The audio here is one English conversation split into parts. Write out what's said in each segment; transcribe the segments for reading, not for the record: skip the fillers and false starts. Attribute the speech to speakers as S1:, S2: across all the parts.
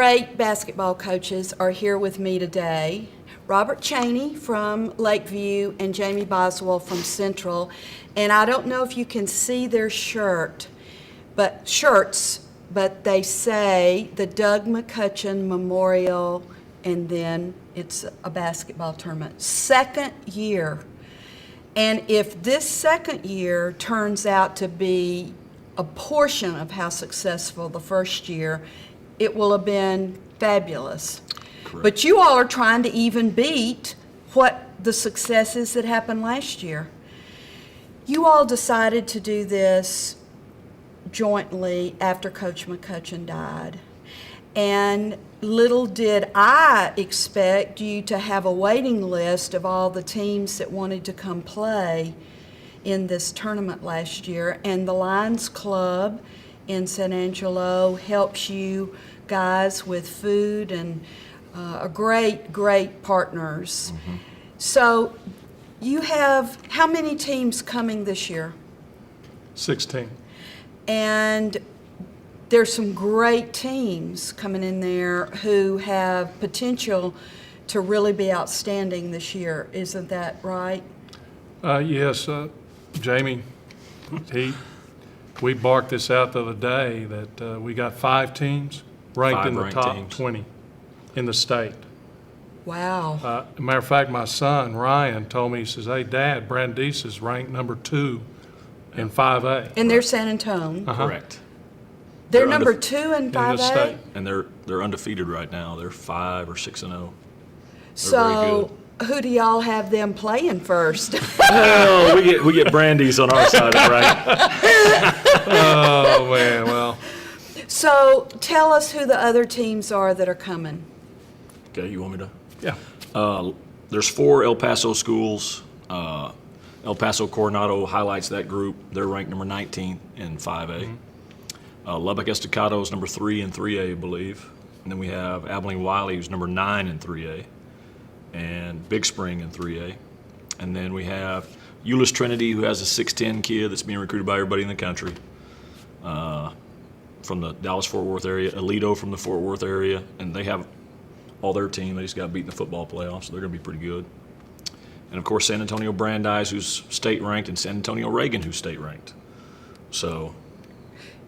S1: great basketball coaches are here with me today. Robert Chaney from Lakeview and Jaime Boswell from Central. And I don't know if you can see their shirts, but they say the Doug McCutcheon Memorial, and then it's a basketball tournament. Second year. And if this second year turns out to be a portion of how successful the first year, it will have been fabulous.
S2: Correct.
S1: But you all are trying to even beat what the successes that happened last year. You all decided to do this jointly after Coach McCutcheon died. And little did I expect you to have a waiting list of all the teams that wanted to come play in this tournament last year. And the Lions Club in San Angelo helps you guys with food and are great partners.
S2: Mm-hmm.
S1: So you have how many teams coming this year?
S3: 16.
S1: And there's some great teams coming in there who have potential to really be outstanding this year. Isn't that right?
S3: Yes, Jamie, we barked this out the other day that we got 5 teams ranked in the top
S2: teams.
S3: 20 in the state.
S1: Wow.
S3: Matter of fact, my son, Ryan, told me, he says, hey, Dad, Brandeis is ranked number 2 in 5A.
S1: And they're San Antonio.
S2: Correct.
S1: They're
S2: They're
S1: number
S2: undef-
S1: 2 in
S3: In the
S1: 5A?
S3: state.
S2: And they're undefeated right now. They're 5 or 6-0.
S1: So who do y'all have them playing first?
S2: Oh, we get Brandy's on our side, right?
S3: Oh, man, well,
S1: So tell us who the other teams are that are coming.
S2: Okay, you want me to?
S3: yeah.
S2: There's 4 El Paso schools. El Paso Coronado highlights that group. They're ranked number 19 in 5A. Lubbock Estacado is number 3 in 3A, I believe. And then we have Abilene Wiley, who's number 9 in 3A. And Big Spring in 3A. And then we have Euless Trinity, who has a 6'10" kid that's being recruited by everybody in the country from the Dallas-Fort Worth area. Alito from the Fort Worth area. And they have all their team. They just got beat in the football playoffs, so they're going to be pretty good. And, of course, San Antonio Brandeis, who's state-ranked, and San Antonio Reagan, who's state-ranked. So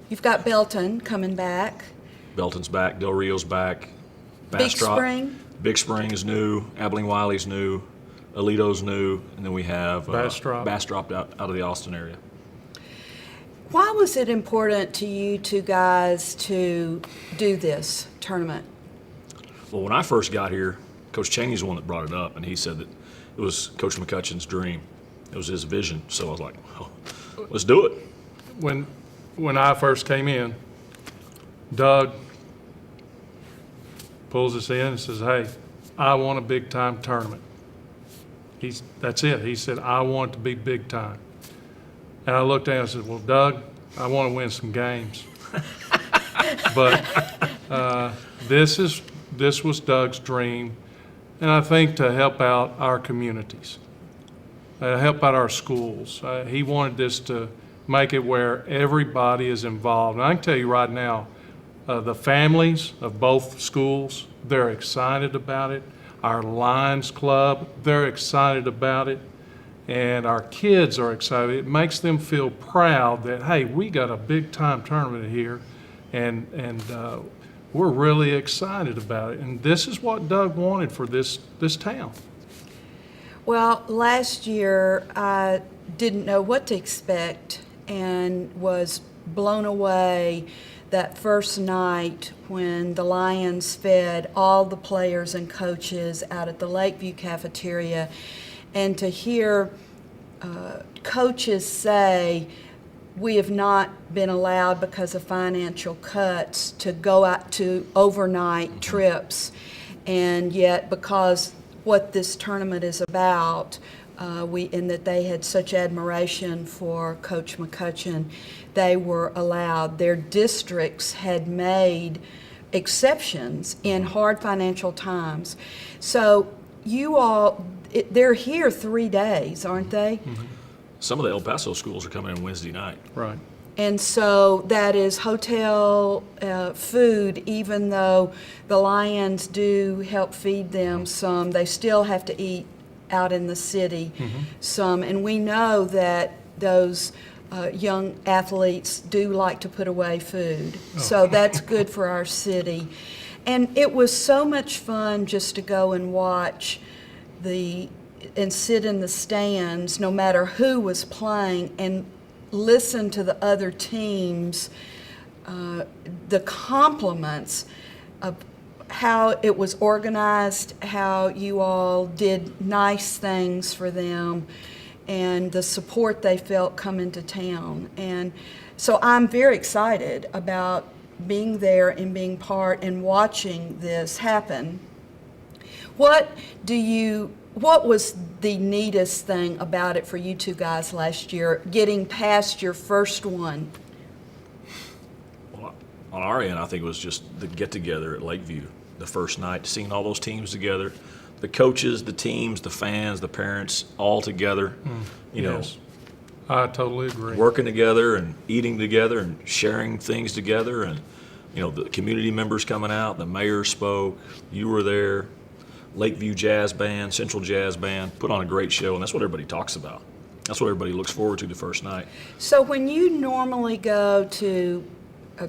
S1: You've got Belton coming back.
S2: Belton's back, Del Rio's back.
S1: Big Spring.
S2: Big Spring is new. Abilene Wiley's new. Alito's new. And then we have Bastrop out of the Austin area.
S1: Why was it important to you two guys to do this tournament?
S2: Well, when I first got here, Coach Chaney's the one that brought it up, and he said that it was Coach McCutcheon's dream. It was his vision. So I was like, oh, let's do it.
S3: When I first came in, Doug pulls us in and says, hey, I want a big-time tournament. That's it. He said, I want it to be big time. And I looked at him and said, well, Doug, I want to win some games. But this was Doug's dream, and I think to help out our communities, help out our schools. He wanted this to make it where everybody is involved. And I can tell you right now, the families of both schools, they're excited about it. Our Lions Club, they're excited about it. And our kids are excited. It makes them feel proud that, hey, we got a big-time tournament here, and we're really excited about it. And this is what Doug wanted for this town.
S1: Well, last year I didn't know what to expect and was blown away that first night when the Lions fed all the players and coaches out at the Lakeview cafeteria, and to hear coaches say, we have not been allowed because of financial cuts to go out to overnight trips, and yet because what this tournament is about, and that they had such admiration for Coach McCutcheon, they were allowed. Their districts had made exceptions in hard financial times. So you all, they're here 3 days, aren't they?
S3: Mm-hmm.
S2: Some of the El Paso schools are coming in Wednesday night.
S3: Right.
S1: And so that is hotel food, even though the Lions do help feed them some, they still have to eat out in the city some. And we know that those young athletes do like to put away food. So that's good for our city. And it was so much fun just to go and watch and sit in the stands, no matter who was playing, and listen to the other teams, the compliments of how it was organized, how you all did nice things for them, and the support they felt coming to town. And so I'm very excited about being there and being part and watching this happen. What was the neatest thing about it for you two guys last year, getting past your first one?
S2: Well, on our end, I think it was just the get-together at Lakeview, the first night, seeing all those teams together, the coaches, the teams, the fans, the parents, all together,
S3: Yes, I totally agree.
S2: working together and eating together and sharing things together, and, the community members coming out, the mayor spoke, you were there, Lakeview Jazz Band, Central Jazz Band, put on a great show, and that's what everybody talks about. That's what everybody looks forward to the first night.
S1: So when you normally go to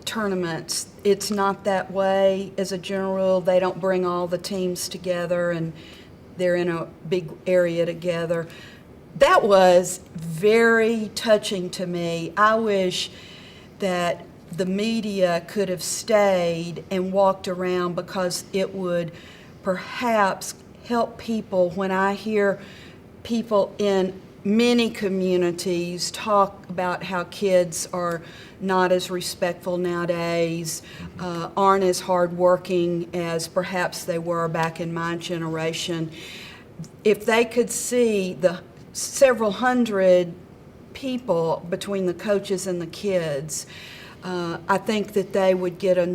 S1: tournaments, it's not that way as a general rule. They don't bring all the teams together and they're in a big area together. That was very touching to me. I wish that the media could have stayed and walked around, because it would perhaps help people. When I hear people in many communities talk about how kids are not as respectful nowadays, aren't as hardworking as perhaps they were back in my generation, if they could see the several hundred people between the coaches and the kids, I think that they would get a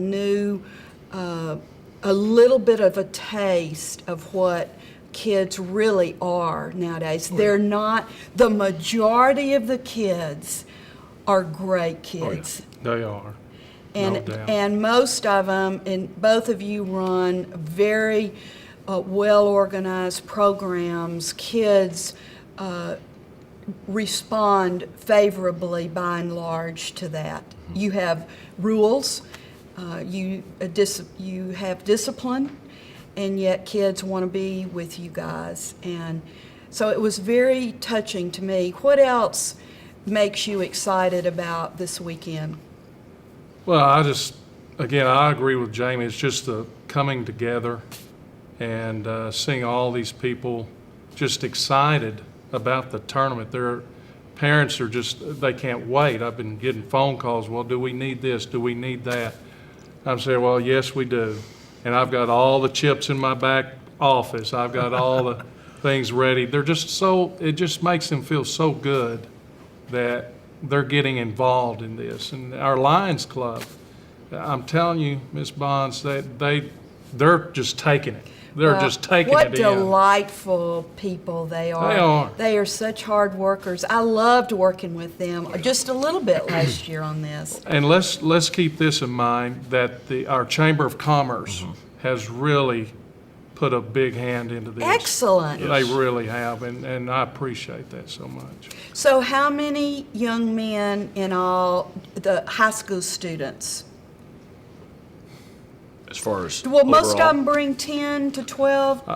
S1: little bit of a taste of what kids really are nowadays. They're not, the majority of the kids are great kids.
S3: They are,
S1: And,
S3: no doubt.
S1: and most of them, and both of you run very well-organized programs. Kids respond favorably by and large to that. You have rules, you have discipline, and yet kids want to be with you guys. And so it was very touching to me. What else makes you excited about this weekend?
S3: Well, again, I agree with Jaime. It's just the coming together and seeing all these people just excited about the tournament. Their parents are they can't wait. I've been getting phone calls, well, do we need this? Do we need that? I'm saying, well, yes, we do. And I've got all the chips in my back office. I've got all the things ready. They're just it just makes them feel so good that they're getting involved in this. And our Lions Club, I'm telling you, Ms. Bonds, they're just taking it. They're just taking it in.
S1: What delightful people they are.
S3: They are.
S1: They are such hard workers. I loved working with them just a little bit last year on this.
S3: And let's keep this in mind, that our Chamber of Commerce has really put a big hand into this.
S1: Excellent.
S3: They really have, and I appreciate that so much.
S1: So how many young men in all, the high school students?
S2: As far as
S1: Well, most of
S2: overall,
S1: them bring 10 to 12?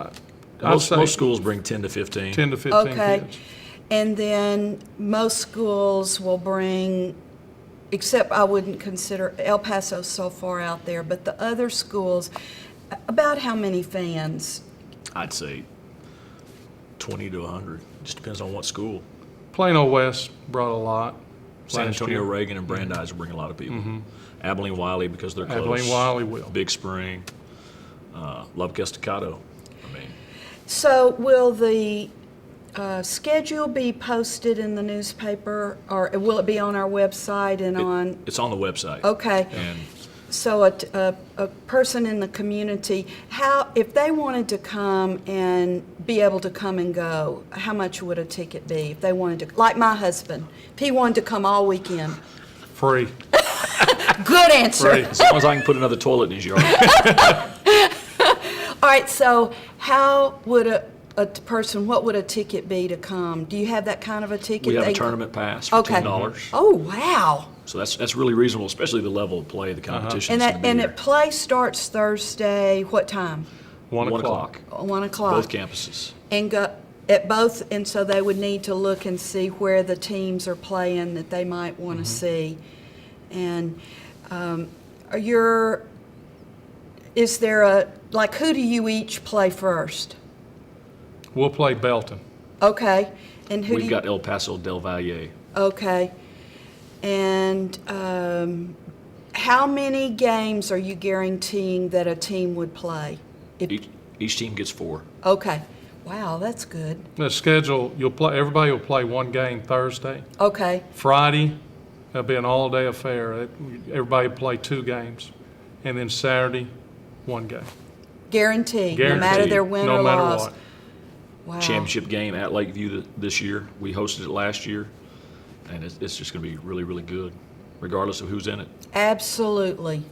S3: I'd say
S2: most schools bring 10 to 15.
S3: 10 to 15
S1: Okay.
S3: kids.
S1: And then most schools will bring, except I wouldn't consider El Paso's so far out there, but the other schools, about how many fans?
S2: I'd say 20 to 100. Just depends on what school.
S3: Plano West brought a lot.
S2: San
S3: last
S2: Antonio,
S3: year.
S2: Reagan, and Brandeis will bring a lot of people. Abilene, Wiley, because they're close.
S3: Abilene, Wiley will.
S2: Big Spring, Lubbock Estacado. I mean,
S1: So will the schedule be posted in the newspaper, or will it be on our website and on?
S2: it's on the website.
S1: Okay.
S2: And
S1: So a person in the community, if they wanted to come and be able to come and go, how much would a ticket be if they wanted to, like my husband, if he wanted to come all weekend?
S3: Free.
S1: Good answer.
S3: Free.
S2: As long as I can put another toilet in his yard.
S1: All right, so how would a person, what would a ticket be to come? Do you have that kind of a ticket?
S2: We have a
S1: They-
S2: tournament pass for
S1: Okay.
S2: $10.
S1: Oh, wow.
S2: So that's really reasonable, especially the level of play, the competition.
S1: And that play starts Thursday, what time?
S3: 1 o'clock.
S1: 1 o'clock.
S2: Both campuses.
S1: And go at both, and so they would need to look and see where the teams are playing that they might want to see. And is there who do you each play first?
S3: We'll play Belton.
S1: Okay. And who do
S2: We've
S1: you?
S2: got El Paso Del Valle.
S1: Okay. And how many games are you guaranteeing that a team would play?
S2: Each team gets 4.
S1: Okay. Wow, that's good.
S3: The schedule, everybody will play one game Thursday.
S1: Okay.
S3: Friday, that'll be an all-day affair. Everybody will play 2 games. And then Saturday, 1 game.
S1: Guaranteed, no matter
S3: Guaranteed,
S1: their win
S3: no
S1: or
S3: matter
S1: loss.
S3: what.
S1: Wow.
S2: Championship game at Lakeview this year. We hosted it last year, and it's just going to be really, really good, regardless of who's in it.
S1: Absolutely.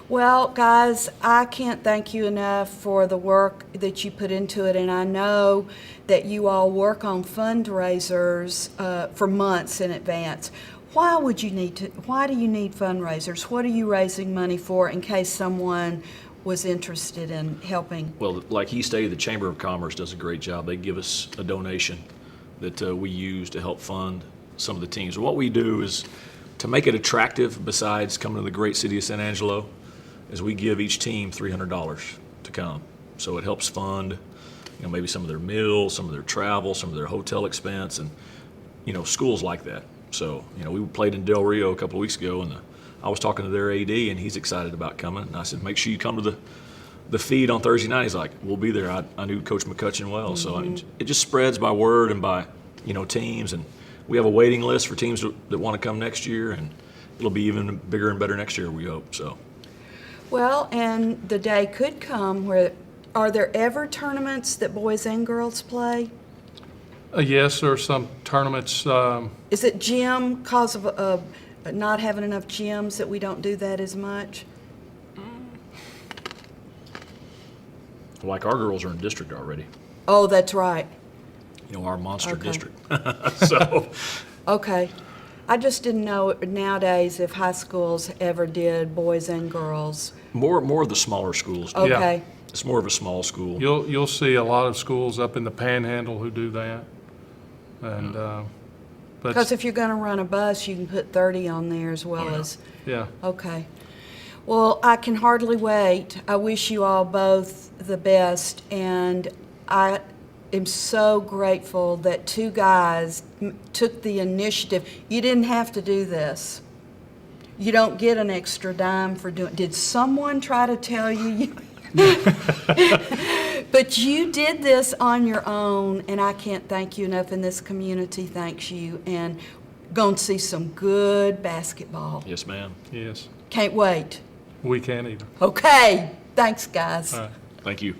S1: Well, guys, I can't thank you enough for the work that you put into it, and I know that you all work on fundraisers for months in advance. Why do you need fundraisers? What are you raising money for in case someone was interested in helping?
S2: Well, like he stated, the Chamber of Commerce does a great job. They give us a donation that we use to help fund some of the teams. What we do is to make it attractive, besides coming to the great city of San Angelo, is we give each team $300 to come. So it helps fund, maybe some of their meals, some of their travel, some of their hotel expense, and schools like that. So we played in Del Rio a couple of weeks ago, and I was talking to their AD, and he's excited about coming. And I said, make sure you come to the feed on Thursday night. He's like, we'll be there. I knew Coach McCutcheon well. So it just spreads by word and by teams, and we have a waiting list for teams that want to come next year, and it'll be even bigger and better next year, we hope. So.
S1: Well, and the day could come where, are there ever tournaments that boys and girls play?
S3: Yes, there are some tournaments.
S1: Is it gym, because of not having enough gyms, that we don't do that as much?
S2: Like our girls are in district already.
S1: Oh, that's right.
S2: Our monster
S1: Okay.
S2: district. So.
S1: Okay. I just didn't know nowadays if high schools ever did boys and girls.
S2: More of the smaller schools do.
S1: Okay.
S2: It's more of a small school.
S3: You'll see a lot of schools up in the Panhandle who do that. And
S1: Because
S3: but
S1: if you're going to run a bus, you can put 30 on there as well as.
S3: yeah,
S1: Okay. Well, I can hardly wait. I wish you all both the best, and I am so grateful that 2 guys took the initiative. You didn't have to do this. You don't get an extra dime for doing. Did someone try to tell you? But you did this on your own, and I can't thank you enough. And this community thanks you. And going to see some good basketball.
S2: Yes, ma'am.
S3: yes,
S1: Can't wait.
S3: we can't either.
S1: Okay. Thanks, guys.
S3: All right.
S2: Thank you.